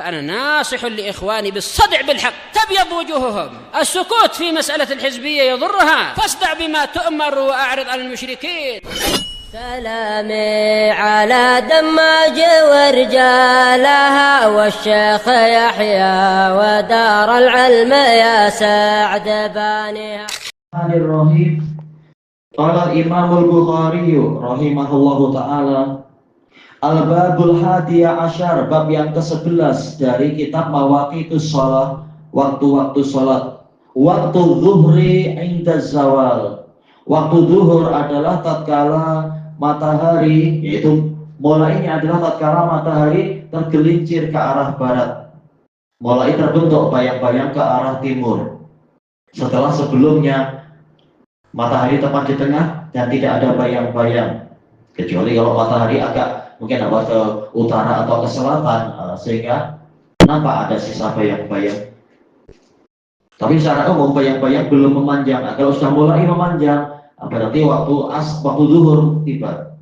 فأنا ناصح لإخواني بالصدع بالحق تبيض وجوههم. السكوت في مسألة الحزبية يضرها، فاصدع بما تؤمر وأعرض عن المشركين. سلامي على دماج ورجالها والشيخ يحيى ودار العلم يا سعد بانيها. Bismillahirrahmanirrahim. Qala Imamul Bukhari rahimahullahu taala, Al-Babul Hadiya Asyar, bab yang ke-11 dari kitab Mawaqitus Shalah, waktu-waktu salat. Waktu zuhri inda zawal. Waktu zuhur adalah tatkala matahari, yaitu mulainya adalah tatkala matahari tergelincir ke arah barat, mulai terbentuk bayang-bayang ke arah timur. Setelah sebelumnya matahari tepat di tengah dan tidak ada bayang-bayang, kecuali kalau matahari agak mungkin ke utara atau ke selatan, sehingga nampak ada sisa bayang-bayang. Tapi secara umum bayang-bayang belum memanjang. Kalau sudah mulai memanjang, berarti waktu zuhur tiba.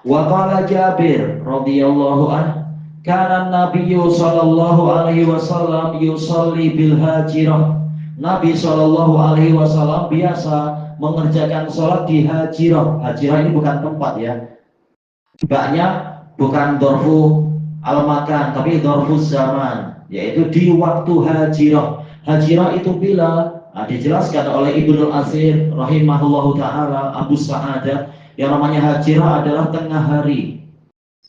Wa qala Jabir radhiyallahu anhu, kana Nabiyyu sallallahu alaihi wasallam yusalli bil hajirah. Nabi sallallahu alaihi wasallam biasa mengerjakan sholat di hajirah. Hajirah ini bukan tempat ya. Baknya bukan dorfu al-makan, tapi dorfu zaman, yaitu di waktu hajirah. Hajirah itu bila dijelaskan oleh Ibnul Asir rahimahullahu ta'ala, Abu Sa'adah, yang namanya hajirah adalah tengah hari.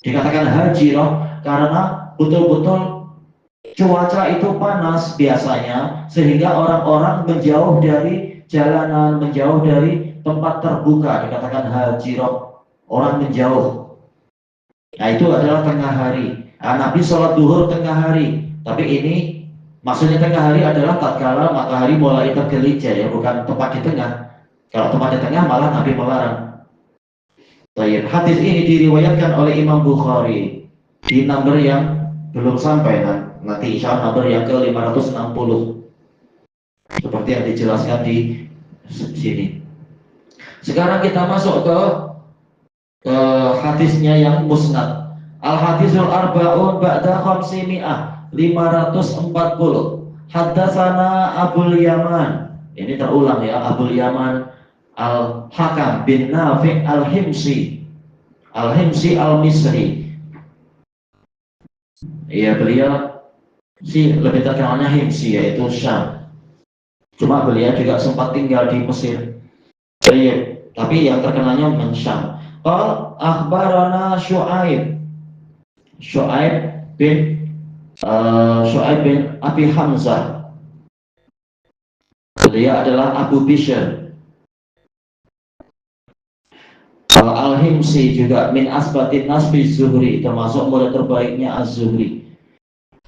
Dikatakan hajirah karena betul-betul cuaca itu panas biasanya, sehingga orang-orang menjauh dari jalanan, menjauh dari tempat terbuka. Dikatakan hajirah, orang menjauh. Nah, itu adalah tengah hari. Nabi sholat duhur tengah hari. Tapi ini maksudnya tengah hari adalah tatkala matahari mulai tergelincir ya, bukan tepat di tengah. Kalau tepat di tengah malah Nabi melarang. Baik, hadis ini diriwayatkan oleh Imam Bukhari di nomor yang belum sampai, nanti insya Allah nomor yang ke 560, seperti yang dijelaskan di sini. Sekarang kita masuk ke hadisnya yang musnad. Al-hadisul arba'un ba'da khamsimi'ah, 540. Haddatsana Abul Yaman. Ini terulang ya, Abul Yaman Al-Hakam bin Nafi' Al-Himsi Al-Misri. Ya, beliau sih lebih terkenalnya Himsi, yaitu Syam. Cuma beliau juga sempat tinggal di Mesir. Tapi yang terkenalnya Syam. Qal akhbarana Syu'aib bin Abi Hamzah. Beliau adalah Abu Bishr. Al-Himsi juga min asbatin nasbi Zuhri, termasuk murid terbaiknya Az-Zuhri.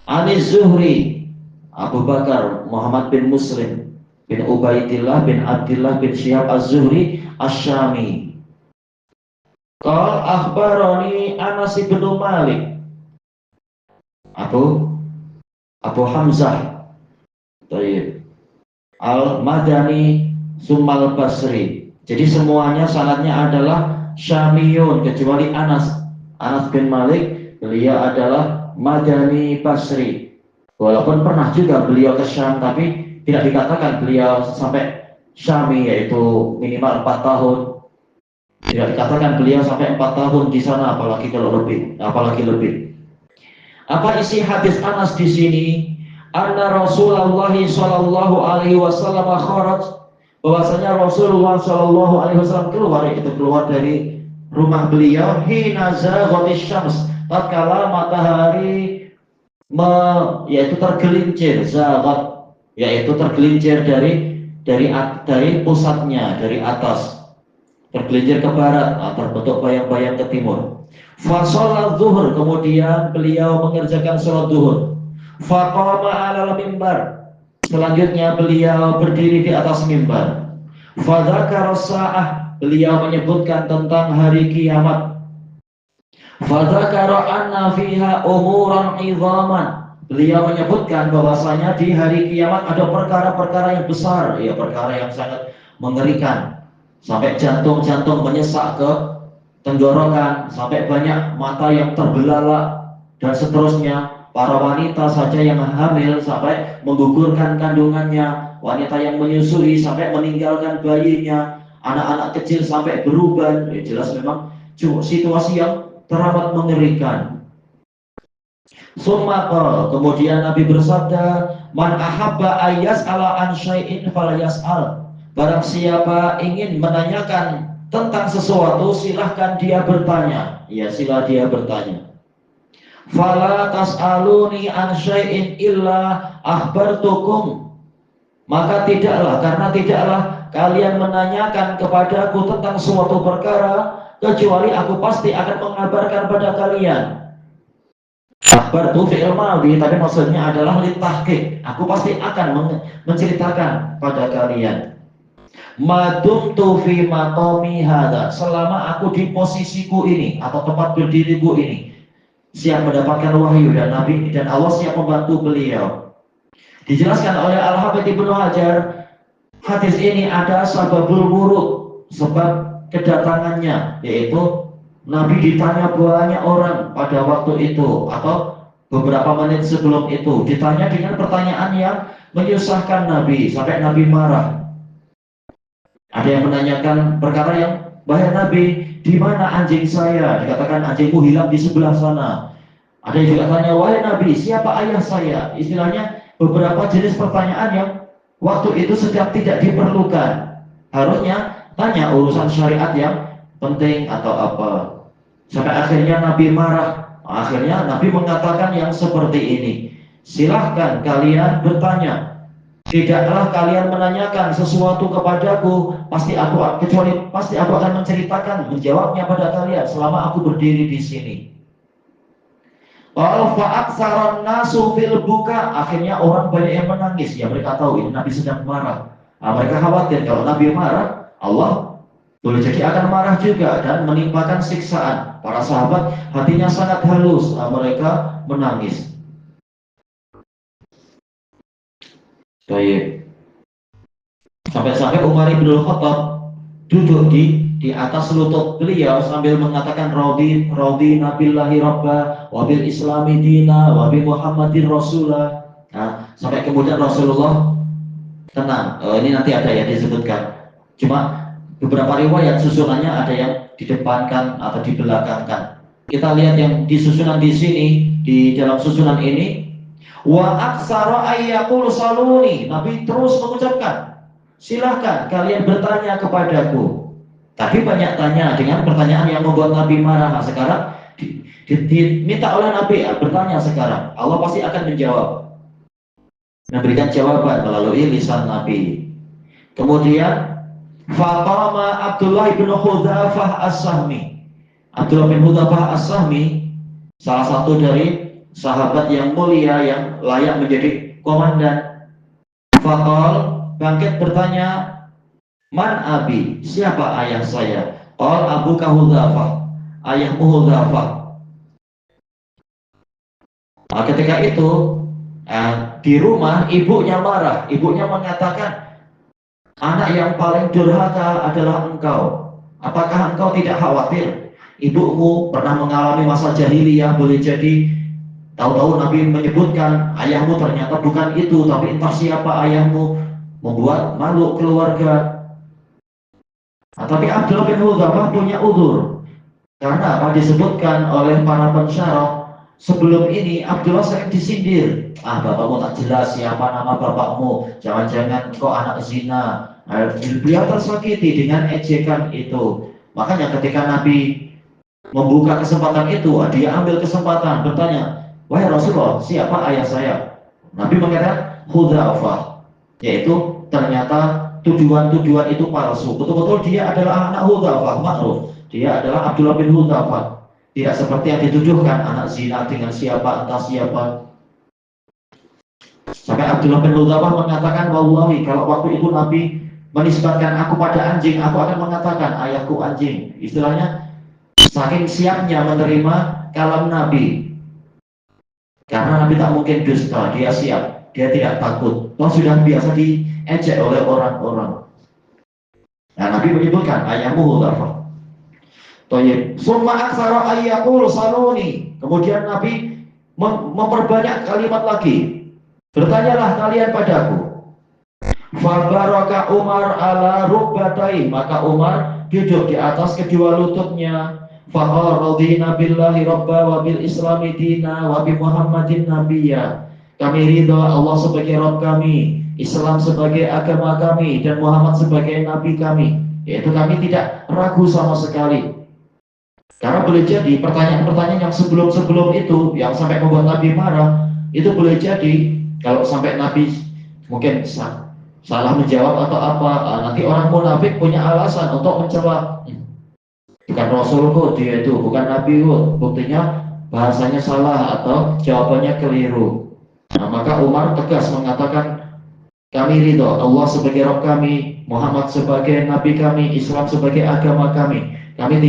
Aniz Zuhri Abu Bakar Muhammad bin Muslim bin Ubaidillah bin Abdillah bin Syihab Az-Zuhri Asy-Syami. Qal akhbarani Anas bin Malik Abu Hamzah Al-Madani Summal Basri. Jadi semuanya sanadnya adalah Syamiyun kecuali Anas bin Malik, beliau adalah Madani Basri. Walaupun pernah juga beliau ke Syam, tapi tidak dikatakan beliau sampai Syami, yaitu minimal 4 tahun. Tidak dikatakan beliau sampai 4 tahun di sana, apalagi lebih. Apa isi hadis Anas di sini? Anna Rasulullah sallallahu alaihi wasallam kharaj, bahwasanya Rasulullah sallallahu alaihi wasallam keluar dari rumah beliau hina zaghatis syams, tatkala matahari yaitu tergelincir, zaghat yaitu tergelincir dari pusatnya, dari atas tergelincir ke barat, terbentuk bayang-bayang ke timur. Fa shalat zuhur, kemudian beliau mengerjakan salat zuhur. Fa qama 'alal mimbar, selanjutnya beliau berdiri di atas mimbar. Fa dzakara sa'ah, beliau menyebutkan tentang hari kiamat. Fa dzakara anna fiha umuran 'idhaman, beliau menyebutkan bahwasanya di hari kiamat ada perkara-perkara yang besar, ya perkara yang sangat mengerikan, sampai jantung menyesak ke tenggorokan, sampai banyak mata yang terbelalak dan seterusnya. para wanita saja yang hamil sampai menggugurkan kandungannya, wanita yang menyusui sampai meninggalkan bayinya, anak-anak kecil sampai beruban. Ya, jelas memang situasi yang teramat mengerikan. Kemudian Nabi bersabda, man ahabba ayas ala an syai'in falyas'al. Barang siapa ingin menanyakan tentang sesuatu, silahkan dia bertanya. Ya, sila dia bertanya. Fala tas'aluni an syai'in illa akhbartukum. Maka karena tidaklah kalian menanyakan kepadaku tentang suatu perkara, kecuali aku pasti akan mengabarkan pada kalian. Akhbar itu fi'il madhi, tapi maksudnya adalah litahqiq. Aku pasti akan menceritakan pada kalian. Madumtu fi maqami hadza, selama aku di posisiku ini atau tempat berdiriku ini, siap mendapatkan wahyu dan Nabi dan Allah siap membantu beliau. Dijelaskan oleh Al-Hafidz Ibnu Hajar, hadis ini ada sababul wurud, sebab kedatangannya, yaitu Nabi ditanya banyak orang pada waktu itu atau beberapa menit sebelum itu, ditanya dengan pertanyaan yang menyusahkan Nabi sampai Nabi marah. Ada yang menanyakan perkara yang, wahai Nabi, di mana anjing saya? Dikatakan anjingku hilang di sebelah sana. Ada yang juga tanya, wahai Nabi, siapa ayah saya? Istilahnya beberapa jenis pertanyaan yang waktu itu sedang tidak diperlukan. Harusnya tanya urusan syariat yang penting atau apa. Sampai akhirnya Nabi marah. Akhirnya Nabi mengatakan yang seperti ini, silahkan kalian bertanya. Tidaklah kalian menanyakan sesuatu kepadaku, kecuali pasti aku akan menceritakan, menjawabnya pada kalian selama aku berdiri di sini. Fa'aktsaran nasu fil buka, akhirnya orang banyak yang menangis. Ya, mereka tahu ini Nabi sedang marah. Mereka khawatir kalau Nabi marah, Allah boleh jadi akan marah juga dan menimpakan siksaan. Para sahabat hatinya sangat halus, mereka menangis. Baik. Sampai-sampai Umar bin Khattab duduk di atas lutut beliau sambil mengatakan radhi nabillahi rabba wa bil islami dina wa bi muhammadin rasulah. Nah, sampai kemudian Rasulullah tenang. Ini nanti ada ya disebutkan. Cuma beberapa riwayat susunannya ada yang didepankan atau dibelakangkan. Kita lihat yang disusunan di sini, di dalam susunan ini, wa aksara ayyaqul saluni. Nabi terus mengucapkan, silahkan kalian bertanya kepadaku. Tapi banyak tanya dengan pertanyaan yang membuat Nabi marah. Nah, sekarang diminta oleh Nabi bertanya sekarang. Allah pasti akan menjawab, memberikan jawaban melalui lisan Nabi. Kemudian faqama Abdullah bin Hudzafah As-Sahmi. Abdullah bin Hudzafah As-Sahmi salah satu dari sahabat yang mulia yang layak menjadi komandan. Faqal, bangkit bertanya, man abi, siapa ayah saya? Qal abuka Hudzafah, ayahmu Hudzafah. Ketika itu di rumah ibunya marah. Ibunya mengatakan, anak yang paling durhaka adalah engkau. Apakah engkau tidak khawatir ibumu pernah mengalami masa jahiliyah? Boleh jadi tahu-tahu Nabi menyebutkan ayahmu ternyata bukan itu, tapi entah siapa ayahmu, membuat malu keluarga. Tapi Abdullah bin Hudzafah punya udzur. Karena apa? Disebutkan oleh para pensyarah, sebelum ini Abdullah sering disindir. Bapakmu tak jelas, siapa nama bapakmu, jangan-jangan engkau anak zina. Beliau tersakiti dengan ejekan itu. Makanya ketika Nabi membuka kesempatan itu, dia ambil kesempatan bertanya, wahai Rasulullah, siapa ayah saya? Nabi mengatakan Hudzafah, yaitu ternyata tujuan-tujuan itu palsu. Betul-betul dia adalah anak Hudzafah, makruf. Dia adalah Abdullah bin Hudzafah. Tidak seperti yang dituduhkan anak zina dengan siapa entah siapa. Sampai Abdullah bin Hudzafah mengatakan, wallahi, kalau waktu itu Nabi menisbatkan aku pada anjing, aku akan mengatakan ayahku anjing. Istilahnya saking siapnya menerima kalam Nabi. Karena Nabi tak mungkin dusta, dia siap, dia tidak takut. Sudah biasa diejek oleh orang-orang. Nah, Nabi menyebutkan ayahmu Hudzafah. Summa aktsara ayyaqul saluni. Kemudian Nabi memperbanyak kalimat lagi. Bertanyalah kalian padaku. Fabaraka Umar ala rukbatai, maka Umar duduk di atas kedua lututnya. Faqala radina billahi rabba wa bil islami dina wa bi Muhammadin nabiyya. Kami ridha Allah sebagai Rabb kami, Islam sebagai agama kami, dan Muhammad sebagai nabi kami. Yaitu kami tidak ragu sama sekali. Karena boleh jadi pertanyaan-pertanyaan yang sebelum-sebelum itu yang sampai membuat Nabi marah, itu boleh jadi kalau sampai Nabi mungkin salah menjawab atau apa, nanti orang munafik punya alasan untuk mencela. Bukan Rasul kok dia itu, bukan Nabi kok, buktinya bahasanya salah atau jawabannya keliru. Nah, maka Umar tegas mengatakan, kami ridho Allah sebagai Rabb kami, Muhammad sebagai Nabi kami, Islam sebagai agama kami. Kami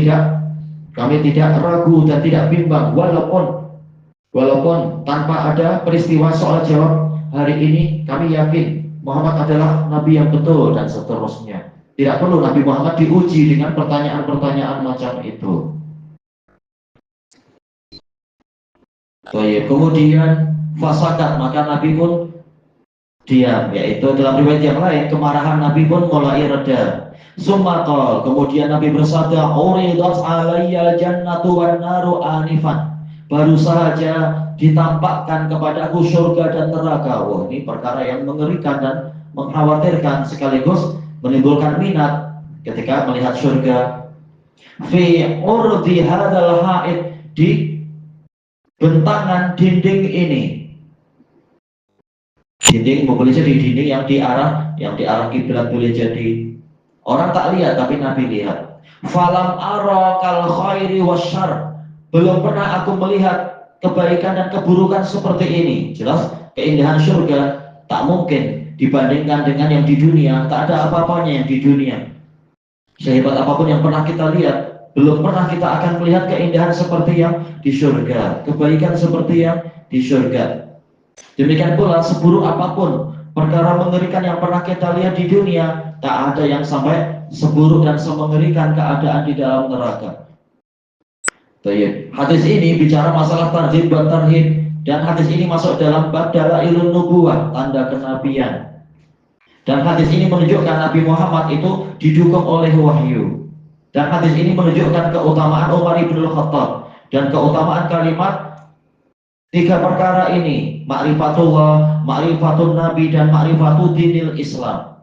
tidak ragu dan tidak bimbang, walaupun tanpa ada peristiwa soal jawab hari ini, kami yakin Muhammad adalah Nabi yang betul, dan seterusnya. Tidak perlu Nabi Muhammad diuji dengan pertanyaan-pertanyaan macam itu. Kemudian fasakat, maka Nabi pun diam, yaitu dalam riwayat yang lain kemarahan Nabi pun mulai reda. Sumaqal, kemudian Nabi bersabda, uridat alayyal jannatu wan naru anifan. Baru saja ditampakkan kepadaku surga dan neraka. Wah, ini perkara yang mengerikan dan mengkhawatirkan sekaligus menimbulkan minat ketika melihat surga. Fi urdi hadzal haid, di bentangan dinding ini. Dinding boleh jadi dinding yang diarah kiblat, boleh jadi orang tak lihat tapi Nabi lihat. Falam ara kal khairi wasyarr, belum pernah aku melihat kebaikan dan keburukan seperti ini. Jelas keindahan surga tak mungkin dibandingkan dengan yang di dunia. Tak ada apa-apanya yang di dunia. Sehebat apapun yang pernah kita lihat, belum pernah kita akan melihat keindahan seperti yang di surga, kebaikan seperti yang di surga. Demikian pula seburuk apapun perkara mengerikan yang pernah kita lihat di dunia, tak ada yang sampai seburuk dan semengerikan keadaan di dalam neraka. Hadis ini bicara masalah targhib dan tarhib, dan hadis ini masuk dalam bab dalailun nubuwah, tanda kenabian. Dan hadis ini menunjukkan Nabi Muhammad itu didukung oleh wahyu. Dan hadis ini menunjukkan keutamaan Umar ibn Khattab dan keutamaan kalimat tiga perkara ini: ma'rifatullah, ma'rifatun nabi, dan ma'rifatul dinil Islam.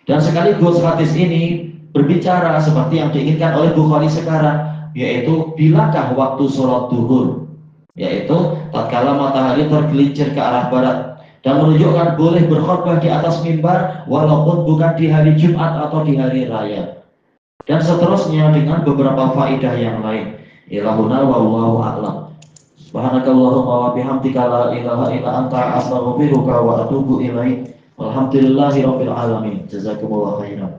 Dan sekaligus hadis ini berbicara seperti yang diinginkan oleh Bukhari sekarang, yaitu bilakah waktu sholat duhur, yaitu tatkala matahari tergelincir ke arah barat, dan menunjukkan boleh berkhutbah di atas mimbar walaupun bukan di hari Jumat atau di hari raya, dan seterusnya dengan beberapa faedah yang lain. Ilahuna wallahu a'lam. Subhanakallahumma wa bihamdika la ilaha illa anta astaghfiruka wa atubu ilaik. Walhamdulillahi rabbil alamin. Jazakumullahu khairan.